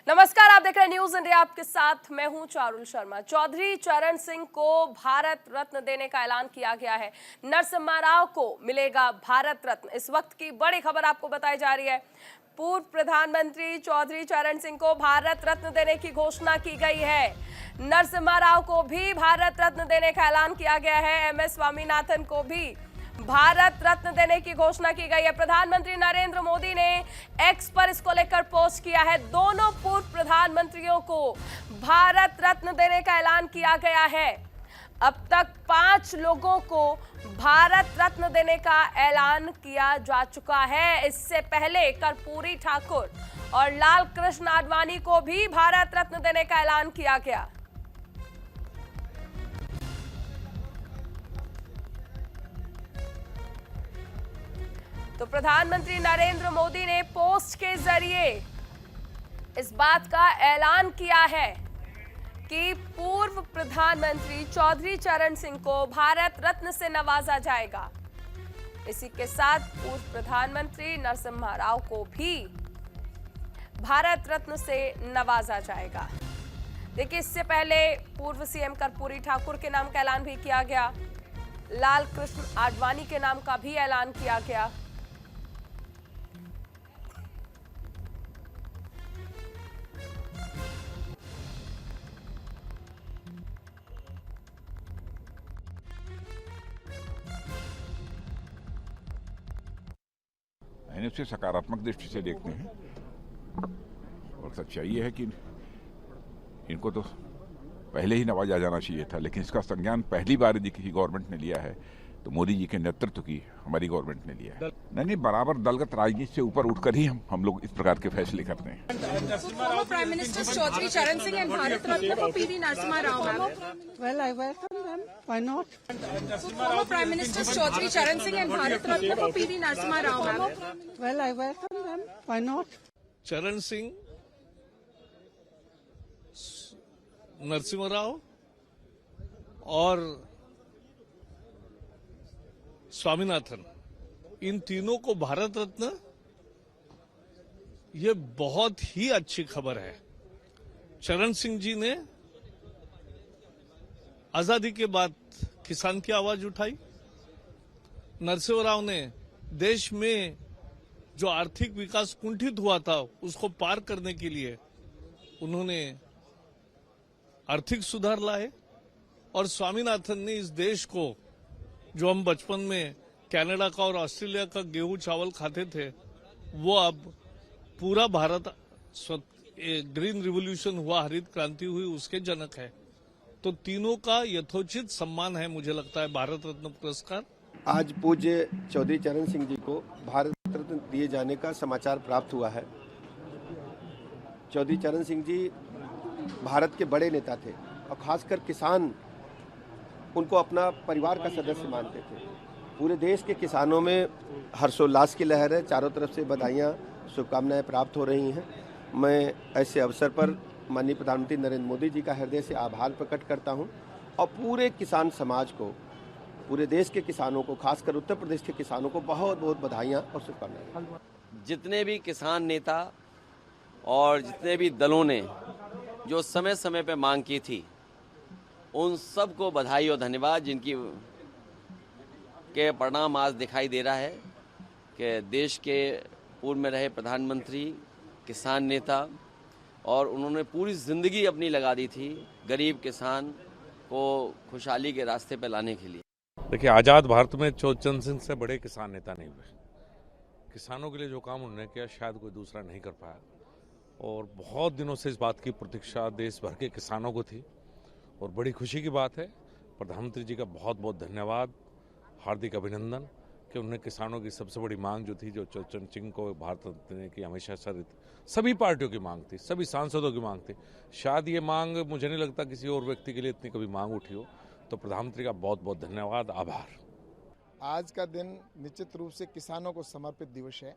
नमस्कार, आप देख रहे हैं न्यूज इंडिया। आपके साथ मैं हूं चारुल शर्मा। चौधरी चरण सिंह को भारत रत्न देने का ऐलान किया गया है। नरसिम्हा राव को मिलेगा भारत रत्न। इस वक्त की बड़ी खबर आपको बताई जा रही है। पूर्व प्रधानमंत्री चौधरी चरण सिंह को भारत रत्न देने की घोषणा की गई है। नरसिम्हा राव को भी भारत रत्न देने का ऐलान किया गया है। एमएस स्वामीनाथन को भी भारत रत्न देने की घोषणा की गई है। प्रधानमंत्री नरेंद्र मोदी ने एक्स पर इसको लेकर पोस्ट किया है। दोनों पूर्व प्रधानमंत्रियों को भारत रत्न देने का ऐलान किया गया है। अब तक 5 लोगों को भारत रत्न देने का ऐलान किया जा चुका है। इससे पहले कर्पूरी ठाकुर और लाल कृष्ण आडवाणी को भी भारत रत्न देने का ऐलान किया गया। तो प्रधानमंत्री नरेंद्र मोदी ने पोस्ट के जरिए इस बात का ऐलान किया है कि पूर्व प्रधानमंत्री चौधरी चरण सिंह को भारत रत्न से नवाजा जाएगा। इसी के साथ पूर्व प्रधानमंत्री नरसिम्हा राव को भी भारत रत्न से नवाजा जाएगा। देखिए, इससे पहले पूर्व सीएम कर्पूरी ठाकुर के नाम का ऐलान भी किया गया। लाल कृष्ण आडवाणी के नाम का भी ऐलान किया गया। मैंने उसे सकारात्मक दृष्टि से देखते हैं और सच्चाई ये है कि इनको तो पहले ही नवाजा जाना चाहिए था, लेकिन इसका संज्ञान पहली बार यदि किसी गवर्नमेंट ने लिया है तो मोदी जी के नेतृत्व की हमारी गवर्नमेंट ने लिया है। नहीं, बराबर दलगत राजनीति से ऊपर उठकर ही हम लोग इस प्रकार के फैसले करते हैं। प्राइम मिनिस्टर चौधरी चरण Singh and Bharat Ratna for P.V. Narasimha Rao, ma'am. Well, I welcome them. Why not? Former Prime Minister Chaudhary Charan Singh and Bharat Ratna for P.V. Narasimha Rao, ma'am. Well, I welcome them. Why not? चरण सिंह, नरसिम्हा राव और स्वामीनाथन, इन तीनों को भारत रत्न, ये बहुत ही अच्छी खबर है। चरण सिंह जी ने आजादी के बाद किसान की आवाज उठाई। नरसिम्हा राव ने देश में जो आर्थिक विकास कुंठित हुआ था उसको पार करने के लिए उन्होंने आर्थिक सुधार लाए। और स्वामीनाथन ने इस देश को, जो हम बचपन में कनाडा का और ऑस्ट्रेलिया का गेहूं चावल खाते थे, वो अब पूरा भारत ग्रीन रिवॉल्यूशन हुआ, हरित क्रांति हुई, उसके जनक है। तो तीनों का यथोचित सम्मान है, मुझे लगता है, भारत रत्न पुरस्कार। आज पूज्य चौधरी चरण सिंह जी को भारत रत्न दिए जाने का समाचार प्राप्त हुआ है। चौधरी चरण सिंह जी भारत के बड़े नेता थे और खासकर किसान उनको अपना परिवार का सदस्य मानते थे। पूरे देश के किसानों में हर्षोल्लास की लहर है। चारों तरफ से बधाइयाँ, शुभकामनाएं प्राप्त हो रही हैं। मैं ऐसे अवसर पर माननीय प्रधानमंत्री नरेंद्र मोदी जी का हृदय से आभार प्रकट करता हूं और पूरे किसान समाज को, पूरे देश के किसानों को, खासकर उत्तर प्रदेश के किसानों को बहुत बहुत बधाइयाँ और शुभकामनाएं। जितने भी किसान नेता और जितने भी दलों ने जो समय समय पर मांग की थी, उन सबको बधाई और धन्यवाद, जिनकी के परिणाम आज दिखाई दे रहा है कि देश के पूर्व में रहे प्रधानमंत्री, किसान नेता, और उन्होंने पूरी जिंदगी अपनी लगा दी थी गरीब किसान को खुशहाली के रास्ते पर लाने के लिए। देखिए, आज़ाद भारत में चौधरी चरण सिंह से बड़े किसान नेता नहीं हुए। किसानों के लिए जो काम उन्होंने किया शायद कोई दूसरा नहीं कर पाया, और बहुत दिनों से इस बात की प्रतीक्षा देश भर के किसानों को थी। और बड़ी खुशी की बात है, प्रधानमंत्री जी का बहुत बहुत धन्यवाद, हार्दिक अभिनंदन कि उन्होंने किसानों की सबसे बड़ी मांग जो थी, जो चरण सिंह को भारत रत्न देने की हमेशा सभी पार्टियों की मांग थी, सभी सांसदों की मांग थी। शायद ये मांग, मुझे नहीं लगता किसी और व्यक्ति के लिए इतनी कभी मांग उठी हो। तो प्रधानमंत्री का बहुत बहुत धन्यवाद, आभार। आज का दिन निश्चित रूप से किसानों को समर्पित दिवस है,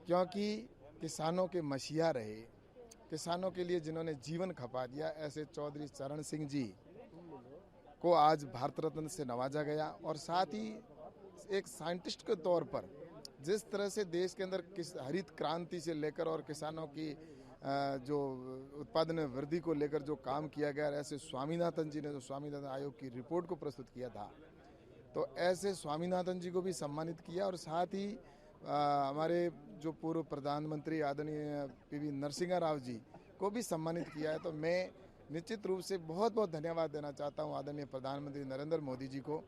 क्योंकि किसानों के मसीहा रहे, किसानों के लिए जिन्होंने जीवन खपा दिया, ऐसे चौधरी चरण सिंह जी को आज भारत रत्न से नवाजा गया। और साथ ही एक साइंटिस्ट के तौर पर जिस तरह से देश के अंदर हरित क्रांति से लेकर और किसानों की जो उत्पादन में वृद्धि को लेकर जो काम किया गया, ऐसे स्वामीनाथन जी ने जो स्वामीनाथन आयोग की रिपोर्ट को प्रस्तुत किया था, तो ऐसे स्वामीनाथन जी को भी सम्मानित किया। और साथ ही हमारे जो पूर्व प्रधानमंत्री आदरणीय पीवी नरसिम्हा राव जी को भी सम्मानित किया है। तो मैं निश्चित रूप से बहुत बहुत धन्यवाद देना चाहता हूं आदरणीय प्रधानमंत्री नरेंद्र मोदी जी को।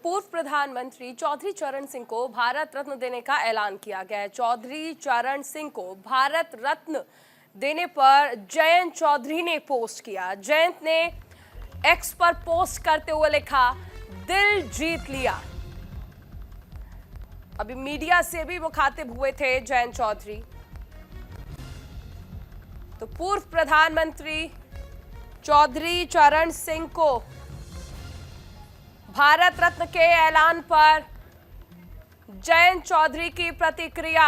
पूर्व प्रधानमंत्री चौधरी चरण सिंह को भारत रत्न देने का ऐलान किया गया है। चौधरी चरण सिंह को भारत रत्न देने पर जयंत चौधरी ने पोस्ट किया। जयंत ने एक्स पर पोस्ट करते हुए लिखा, दिल जीत लिया। अभी मीडिया से भी मुखातिब हुए थे जयंत चौधरी। तो पूर्व प्रधानमंत्री चौधरी चरण सिंह को भारत रत्न के ऐलान पर जयंत चौधरी की प्रतिक्रिया।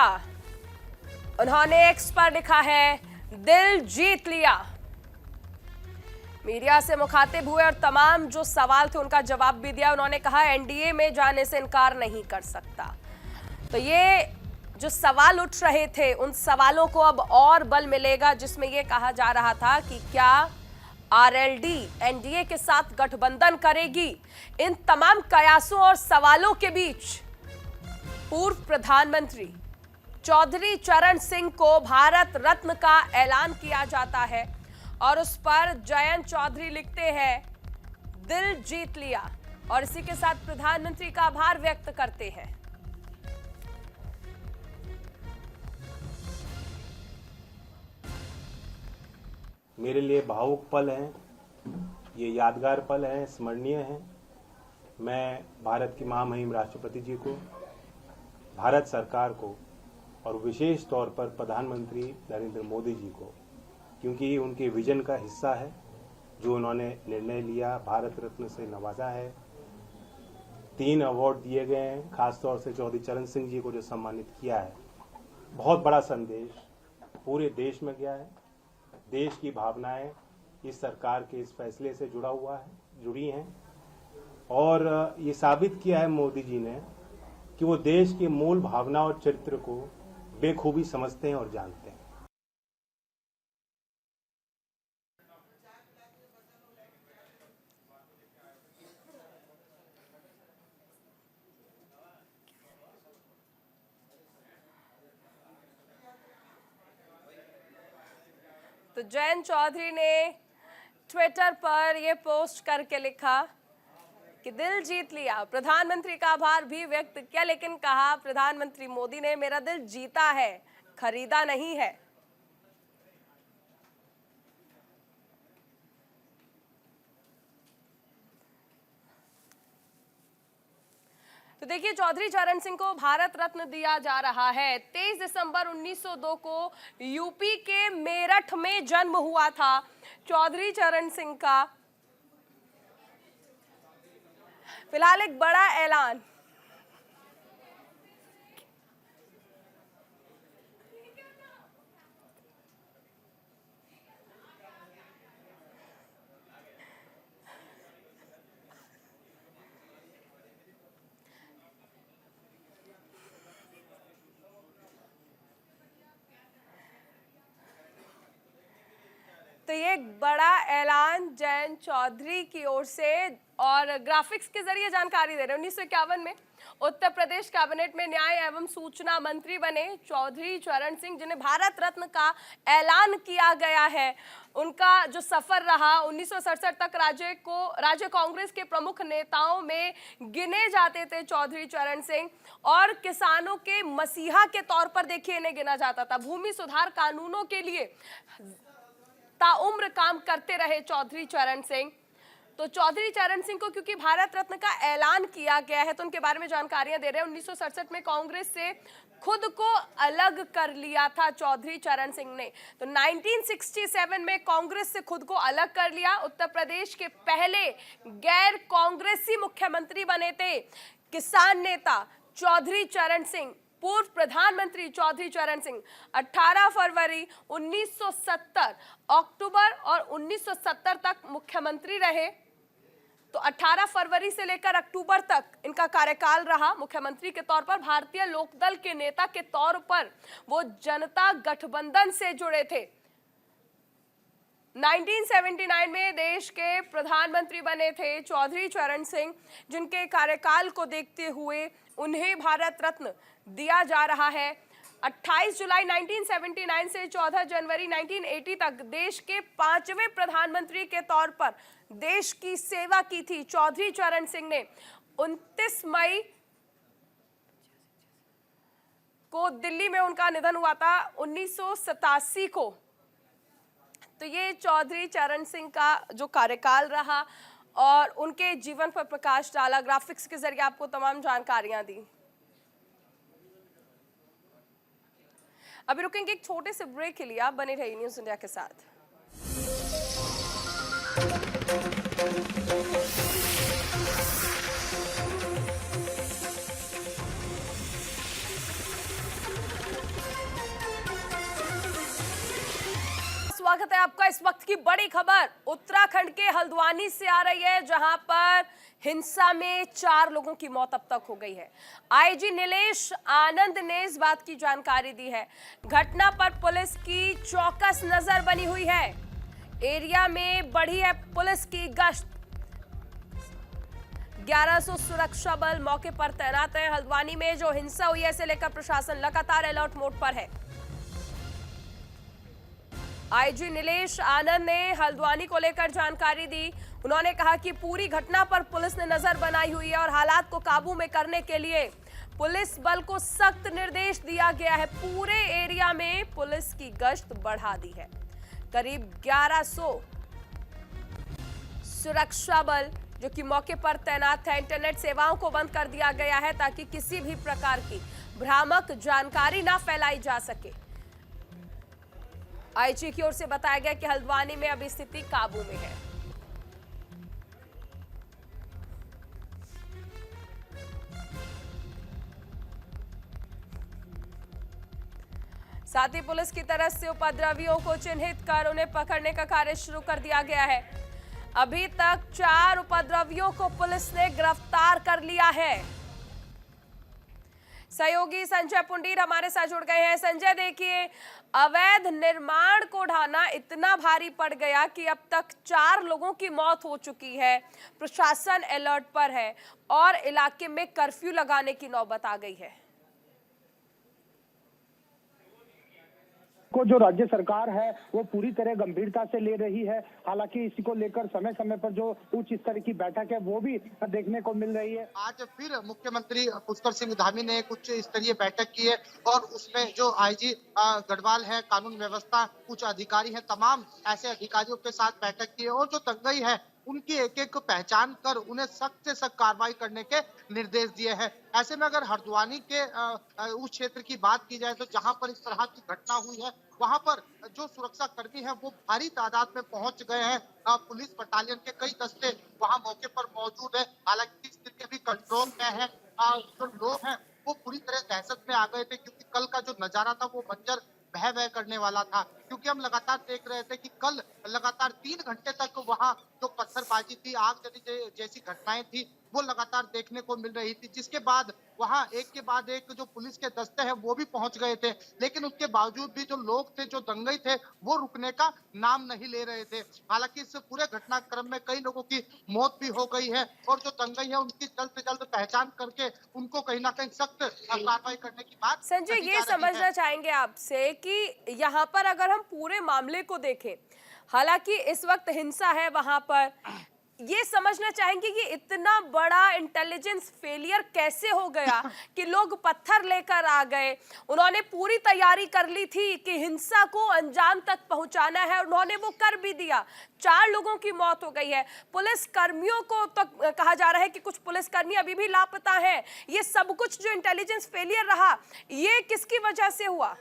उन्होंने एक्स पर लिखा है, दिल जीत लिया। मीडिया से मुखातिब हुए और तमाम जो सवाल थे उनका जवाब भी दिया। उन्होंने कहा, एनडीए में जाने से इनकार नहीं कर सकता। तो ये जो सवाल उठ रहे थे, उन सवालों को अब और बल मिलेगा, जिसमें यह कहा जा रहा था कि क्या आरएलडी एनडीए के साथ गठबंधन करेगी। इन तमाम कयासों और सवालों के बीच पूर्व प्रधानमंत्री चौधरी चरण सिंह को भारत रत्न का ऐलान किया जाता है और उस पर जयंत चौधरी लिखते हैं, दिल जीत लिया, और इसी के साथ प्रधानमंत्री का आभार व्यक्त करते हैं। मेरे लिए भावुक पल हैं, ये यादगार पल हैं, स्मरणीय हैं। मैं भारत की महामहिम राष्ट्रपति जी को, भारत सरकार को और विशेष तौर पर प्रधानमंत्री नरेंद्र मोदी जी को, क्योंकि उनके विजन का हिस्सा है जो उन्होंने निर्णय लिया, भारत रत्न से नवाजा है। 3 अवार्ड दिए गए हैं, खासतौर से चौधरी चरण सिंह जी को जो सम्मानित किया है। बहुत बड़ा संदेश पूरे देश में गया है। देश की भावनाएं इस सरकार के इस फैसले से जुड़ी हैं और ये साबित किया है मोदी जी ने कि वो देश के मूल भावना और चरित्र को बेखूबी समझते हैं और जानते हैं। तो जयंत चौधरी ने ट्विटर पर यह पोस्ट करके लिखा कि दिल जीत लिया। प्रधानमंत्री का आभार भी व्यक्त किया, लेकिन कहा, प्रधानमंत्री मोदी ने मेरा दिल जीता है, खरीदा नहीं है। तो देखिए, चौधरी चरण सिंह को भारत रत्न दिया जा रहा है। 23 दिसंबर 1902 को यूपी के मेरठ में जन्म हुआ था चौधरी चरण सिंह का। फिलहाल एक बड़ा ऐलान तो ये एक बड़ा ऐलान जयंत चौधरी की ओर से और ग्राफिक्स के जरिए जानकारी दे रहे हैं। 1951 में उत्तर प्रदेश कैबिनेट में न्याय एवं सूचना मंत्री बने चौधरी चरण सिंह, जिन्हें भारत रत्न का ऐलान किया गया है। उनका जो सफर रहा, 1967 तक राज्य कांग्रेस के प्रमुख नेताओं में गिने जाते थे चौधरी चरण सिंह, और किसानों के मसीहा के तौर पर देखिए इन्हें गिना जाता था। भूमि सुधार कानूनों के लिए ताउम्र काम करते रहे चौधरी चरण सिंह। तो चौधरी चरण सिंह को क्योंकि भारत रत्न का ऐलान किया गया है, तो उनके बारे में जानकारियां दे रहे हैं। 1967 में कांग्रेस से खुद को अलग कर लिया था चौधरी चरण सिंह ने। तो 1967 में कांग्रेस से खुद को अलग कर लिया। उत्तर प्रदेश के पहले गैर कांग्रेसी मुख्यमंत्री बने थे किसान नेता चौधरी चरण सिंह। पूर्व प्रधानमंत्री चौधरी चरण सिंह 18 फरवरी 1970 अक्टूबर और 1970 तक मुख्यमंत्री रहे। तो 18 फरवरी से लेकर अक्टूबर तक इनका कार्यकाल रहा। मुख्यमंत्री के तौर पर भारतीय लोकदल के नेता के तौर पर वो जनता गठबंधन से जुड़े थे। 1979 में देश के प्रधानमंत्री बने थे चौधरी चरण सिंह, जिनके कार्यकाल को देखते हुए उन्हें भारत रत्न दिया जा रहा है। 28 जुलाई 1979 से 14 जनवरी 1980 तक देश के 5वें प्रधानमंत्री के तौर पर देश की सेवा की थी चौधरी चरण सिंह ने। 29 मई को दिल्ली में उनका निधन हुआ था 1987 को। तो ये चौधरी चरण सिंह का जो कार्यकाल रहा और उनके जीवन पर प्रकाश डाला, ग्राफिक्स के जरिए आपको तमाम जानकारियां दी। अभी रुकेंगे एक छोटे से ब्रेक के लिए, आप बने रहिए न्यूज़ इंडिया के साथ। स्वागत है आपका। इस वक्त की बड़ी खबर उत्तराखंड के हल्द्वानी से आ रही है, जहां पर हिंसा में 4 लोगों की मौत अब तक हो गई है। आईजी नीलेश आनंद ने इस बात की जानकारी दी है। घटना पर पुलिस की चौकस नजर बनी हुई है। एरिया में बढ़ी है पुलिस की गश्त। 1100 सुरक्षा बल मौके पर तैनात है। हल्द्वानी में जो हिंसा हुई है, इसे लेकर प्रशासन लगातार अलर्ट मोड पर है। आईजी नीलेश आनंद ने हल्द्वानी को लेकर जानकारी दी। उन्होंने कहा कि पूरी घटना पर पुलिस ने नजर बनाई हुई है और हालात को काबू में करने के लिए पुलिस बल को सख्त निर्देश दिया गया है। पूरे एरिया में पुलिस की गश्त बढ़ा दी है। करीब 1100 सुरक्षा बल जो कि मौके पर तैनात है। इंटरनेट सेवाओं को बंद कर दिया गया है ताकि किसी भी प्रकार की भ्रामक जानकारी ना फैलाई जा सके। आईजी की ओर से बताया गया कि हल्द्वानी में अभी स्थिति काबू में है। साथ ही पुलिस की तरफ से उपद्रवियों को चिन्हित कर उन्हें पकड़ने का कार्य शुरू कर दिया गया है। अभी तक 4 उपद्रवियों को पुलिस ने गिरफ्तार कर लिया है। सहयोगी संजय पुंडीर हमारे साथ जुड़ गए हैं। संजय, देखिए, अवैध निर्माण को ढाना इतना भारी पड़ गया कि अब तक 4 लोगों की मौत हो चुकी है। प्रशासन अलर्ट पर है और इलाके में कर्फ्यू लगाने की नौबत आ गई है। को जो राज्य सरकार है वो पूरी तरह गंभीरता से ले रही है। हालांकि इसी को लेकर समय समय पर जो उच्च स्तर की बैठक है वो भी देखने को मिल रही है। आज फिर मुख्यमंत्री पुष्कर सिंह धामी ने एक उच्च स्तरीय बैठक की है और उसमें जो आईजी गढ़वाल है, कानून व्यवस्था कुछ अधिकारी हैं, तमाम ऐसे अधिकारियों के साथ बैठक की है और जो दंगई है उनकी एक एक पहचान कर उन्हें सख्त से सख्त कार्रवाई करने के निर्देश दिए हैं। ऐसे में अगर हल्द्वानी के उस क्षेत्र की बात की जाए तो जहां पर इस तरह की घटना हुई है वहां पर जो सुरक्षा कर्मी है वो भारी तादाद में पहुंच गए हैं। पुलिस बटालियन के कई दस्ते वहां मौके पर मौजूद है। हालांकि स्थिति भी कंट्रोल में है। जो लोग हैं वो पूरी तरह दहशत में आ गए थे क्योंकि कल का जो नजारा था वो मंजर भय भय करने वाला था। क्योंकि हम लगातार देख रहे थे कि कल लगातार 3 घंटे तक वहां जो पत्थरबाजी थी, आगजनी जैसी घटनाएं थी वो लगातार देखने को मिल रही थी, जिसके बाद वहां एक के बाद एक जो पुलिस के दस्ते हैं वो भी पहुंच गए थे। लेकिन उसके बावजूद भी जो लोग थे, जो दंगई थे, वो रुकने का नाम नहीं ले रहे थे। हालांकि इस पूरे घटनाक्रम में कई लोगों की मौत भी हो गई है और जो दंगई है उनकी जल्द से जल्द पहचान करके उनको कहीं ना कहीं सख्त कार्रवाई करने की बात। संजय, ये समझना चाहेंगे आपसे कि यहाँ पर अगर हम पूरे मामले को देखें, हालांकि इस वक्त हिंसा है वहां पर, ये समझना चाहेंगे कि इतना बड़ा इंटेलिजेंस फेलियर कैसे हो गया कि लोग पत्थर लेकर आ गए। उन्होंने पूरी तैयारी कर ली थी कि हिंसा को अंजाम तक पहुंचाना है, उन्होंने वो कर भी दिया। 4 लोगों की मौत हो गई है। पुलिस कर्मियों को तो कहा जा रहा है कि कुछ पुलिसकर्मी अभी भी लापता हैं। ये सब कुछ जो इंटेलिजेंस फेलियर रहा, ये किसकी वजह से हुआ?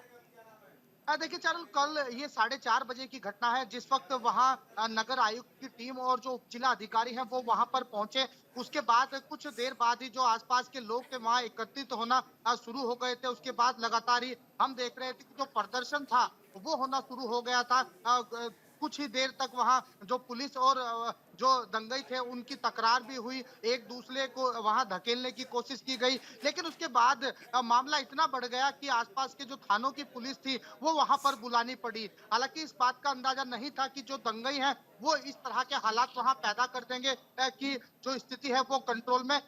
देखिए चारुल, कल ये 4:30 बजे की घटना है जिस वक्त वहां नगर आयुक्त की टीम और जो जिला अधिकारी हैं वो वहां पर पहुंचे। उसके बाद कुछ देर बाद ही जो आसपास के लोग थे वहां एकत्रित होना शुरू हो गए थे। उसके बाद लगातार ही हम देख रहे थे कि जो प्रदर्शन था वो होना शुरू हो गया था। कुछ ही देर तक वहां जो पुलिस और जो दंगई थे उनकी तकरार भी हुई, एक दूसरे को वहां धकेलने की कोशिश की गई, लेकिन उसके बाद मामला इतना बढ़ गया कि आसपास के जो थानों की पुलिस थी वो वहां पर बुलानी पड़ी। हालांकि इस बात का अंदाजा नहीं था कि जो दंगई है वो इस तरह के हालात वहां पैदा कर देंगे कि जो स्थिति है वो कंट्रोल में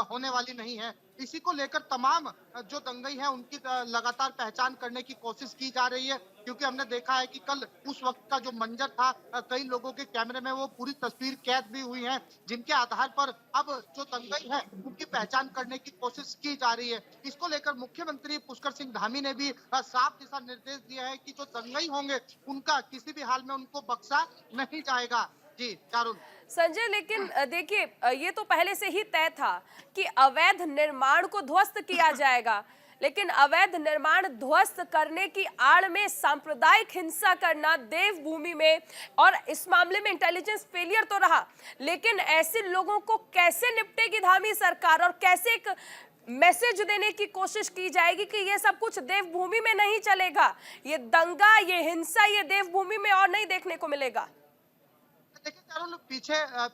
होने वाली नहीं है। इसी को लेकर तमाम जो दंगई है उनकी लगातार पहचान करने की कोशिश की जा रही है, क्योंकि हमने देखा है कि कल उस वक्त का जो मंजर था कई लोगों के कैमरे में वो पूरी तस्वीर कैद भी हुई है, जिनके आधार पर अब जो दंगई है उनकी पहचान करने की कोशिश की जा रही है। इसको लेकर मुख्यमंत्री पुष्कर सिंह धामी ने भी साफ दिशा निर्देश दिया है कि जो दंगई होंगे उनका किसी भी हाल में उनको बख्शा नहीं जाएगा। जी चारुल। संजय, लेकिन देखिए, ये तो पहले से ही तय था कि अवैध निर्माण को ध्वस्त किया जाएगा, लेकिन अवैध निर्माण ध्वस्त करने की आड़ में सांप्रदायिक हिंसा करना देवभूमि में, और इस मामले में इंटेलिजेंस फेलियर तो रहा, लेकिन ऐसे लोगों को कैसे निपटेगी धामी सरकार और कैसे एक मैसेज देने की कोशिश की जाएगी कि ये सब कुछ देवभूमि में नहीं चलेगा, ये दंगा, ये हिंसा, ये देवभूमि में और नहीं देखने को मिलेगा। देखिए चारुल,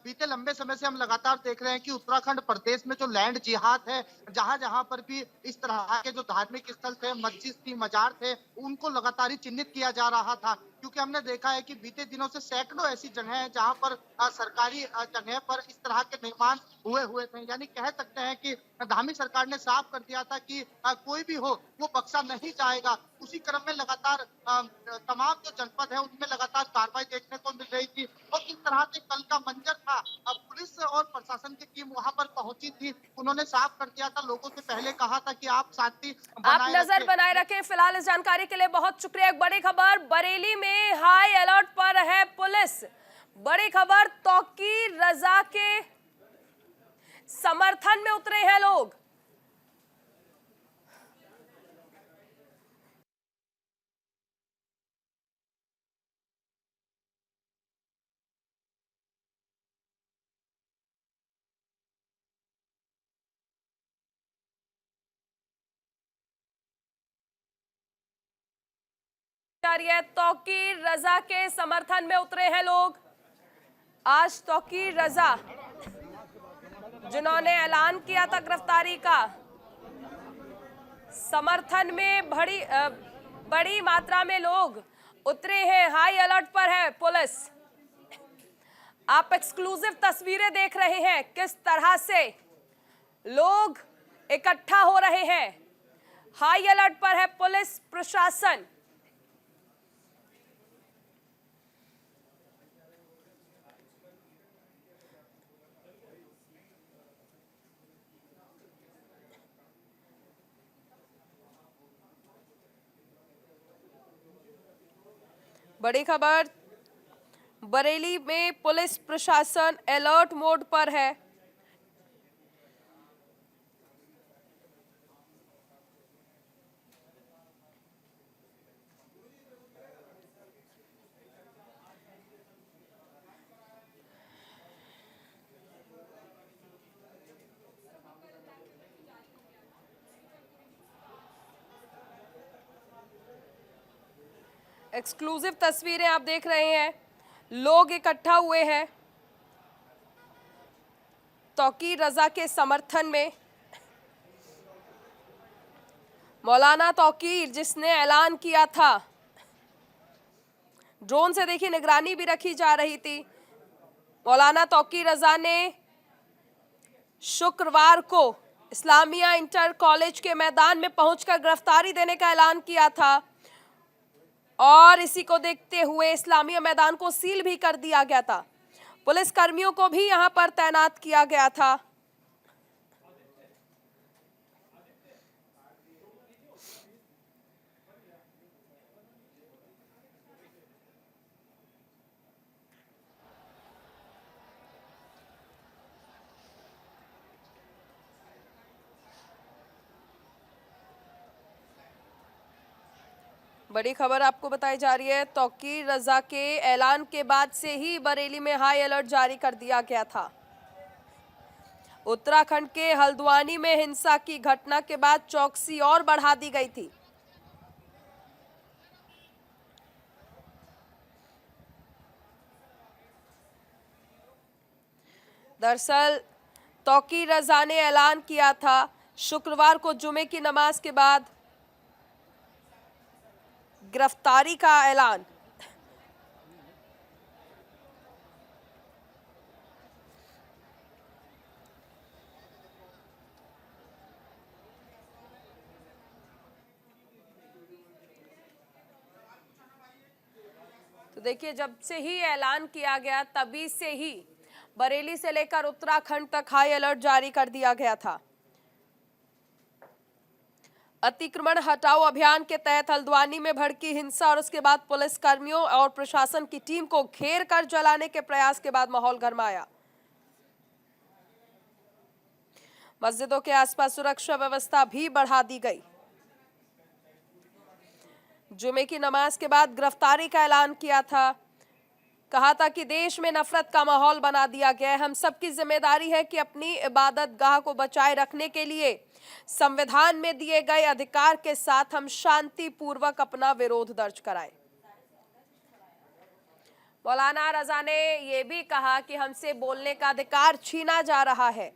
बीते लंबे समय से हम लगातार देख रहे हैं कि उत्तराखंड प्रदेश में जो लैंड जिहाद है, जहां जहां पर भी इस तरह के जो धार्मिक स्थल थे, मस्जिद थी, मजार थे, उनको लगातार ही चिन्हित किया जा रहा था, क्योंकि हमने देखा है कि बीते दिनों से सैकड़ों ऐसी जगह हैं जहां पर सरकारी जगह पर इस तरह के निर्माण हुए थे। यानी कह सकते हैं कि धामी सरकार ने साफ कर दिया था कि कोई भी हो वो बख्शा नहीं जाएगा। उसी क्रम में लगातार तमाम जो जनपद है उनमें लगातार कार्रवाई देखने को मिल रही थी, और इस तरह से कल का मंजर था। पुलिस और प्रशासन की टीम वहां पर पहुंची थी, उन्होंने साफ कर दिया था, लोगों से पहले कहा था कि आप शांति आप नजर बनाए रखें। फिलहाल इस जानकारी के लिए बहुत शुक्रिया। एक बड़ी खबर, बरेली में हाई अलर्ट पर है पुलिस। बड़ी खबर, तौकीर रजा के समर्थन में उतरे हैं लोग। तौकीर रजा के समर्थन में उतरे हैं लोग। आज तौकीर रजा, जिन्होंने ऐलान किया था गिरफ्तारी का, समर्थन में बड़ी मात्रा में लोग उतरे हैं। हाई अलर्ट पर है पुलिस। आप एक्सक्लूसिव तस्वीरें देख रहे हैं, किस तरह से लोग इकट्ठा हो रहे हैं। हाई अलर्ट पर है पुलिस प्रशासन। बड़ी खबर, बरेली में पुलिस प्रशासन अलर्ट मोड पर है। एक्सक्लूसिव तस्वीरें आप देख रहे हैं, लोग इकट्ठा हुए हैं तौकीर रजा के समर्थन में। मौलाना तौकीर, जिसने ऐलान किया था, ड्रोन से देखिए निगरानी भी रखी जा रही थी। मौलाना तौकीर रजा ने शुक्रवार को इस्लामिया इंटर कॉलेज के मैदान में पहुंचकर गिरफ्तारी देने का ऐलान किया था, और इसी को देखते हुए इस्लामिया मैदान को सील भी कर दिया गया था। पुलिस कर्मियों को भी यहां पर तैनात किया गया था। बड़ी खबर आपको बताई जा रही है, तौकीर रजा के ऐलान के बाद से ही बरेली में हाई अलर्ट जारी कर दिया गया था। उत्तराखंड के हल्द्वानी में हिंसा की घटना के बाद चौकसी और बढ़ा दी गई थी। दरअसल तौकी रजा ने ऐलान किया था शुक्रवार को जुमे की नमाज के बाद गिरफ्तारी का ऐलान। तो देखिए, जब से ही ऐलान किया गया तभी से ही बरेली से लेकर उत्तराखंड तक हाई अलर्ट जारी कर दिया गया था। अतिक्रमण हटाओ अभियान के तहत हल्द्वानी में भड़की हिंसा और उसके बाद पुलिस कर्मियों और प्रशासन की टीम को घेर कर जलाने के प्रयास के बाद माहौल गरमाया। मस्जिदों के आसपास सुरक्षा व्यवस्था भी बढ़ा दी गई। जुमे की नमाज के बाद गिरफ्तारी का ऐलान किया था। कहा था कि देश में नफरत का माहौल बना दिया गया है। हम सबकी जिम्मेदारी है कि अपनी इबादत गाह को बचाए रखने के लिए संविधान में दिए गए अधिकार के साथ हम शांतिपूर्वक अपना विरोध दर्ज कराएं। मौलाना रजा ने यह भी कहा कि हमसे बोलने का अधिकार छीना जा रहा है।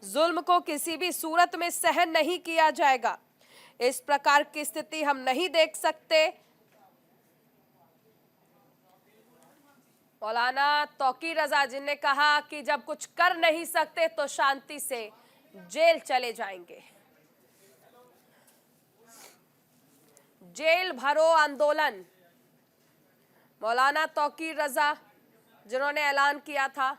जुल्म को किसी भी सूरत में सहन नहीं किया जाएगा। इस प्रकार की स्थिति हम नहीं देख सकते। मौलाना तौकी रजा जिनने कहा कि जब कुछ कर नहीं सकते तो शांति से जेल चले जाएंगे। जेल भरो आंदोलन, मौलाना तौकी रजा जिन्होंने ऐलान किया था।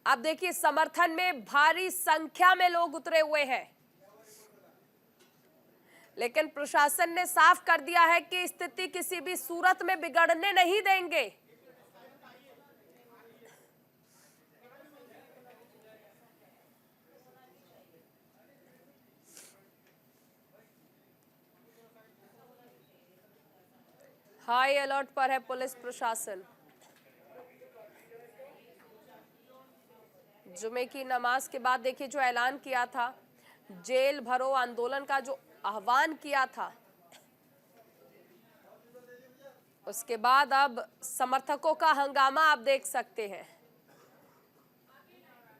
आप देखिए, समर्थन में भारी संख्या में लोग उतरे हुए हैं, लेकिन प्रशासन ने साफ कर दिया है कि स्थिति किसी भी सूरत में बिगड़ने नहीं देंगे। हाई अलर्ट पर है पुलिस प्रशासन। जुमे की नमाज के बाद देखिए जो ऐलान किया था, जेल भरो आंदोलन का जो आह्वान किया था, उसके बाद अब समर्थकों का हंगामा आप देख सकते हैं।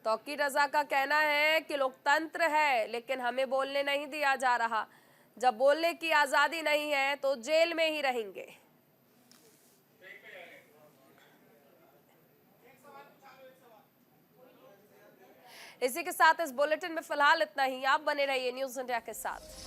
तौकी रजा का कहना है कि लोकतंत्र है लेकिन हमें बोलने नहीं दिया जा रहा। जब बोलने की आजादी नहीं है तो जेल में ही रहेंगे। इसी के साथ इस बुलेटिन में फिलहाल इतना ही। आप बने रहिए न्यूज़ इंडिया के साथ।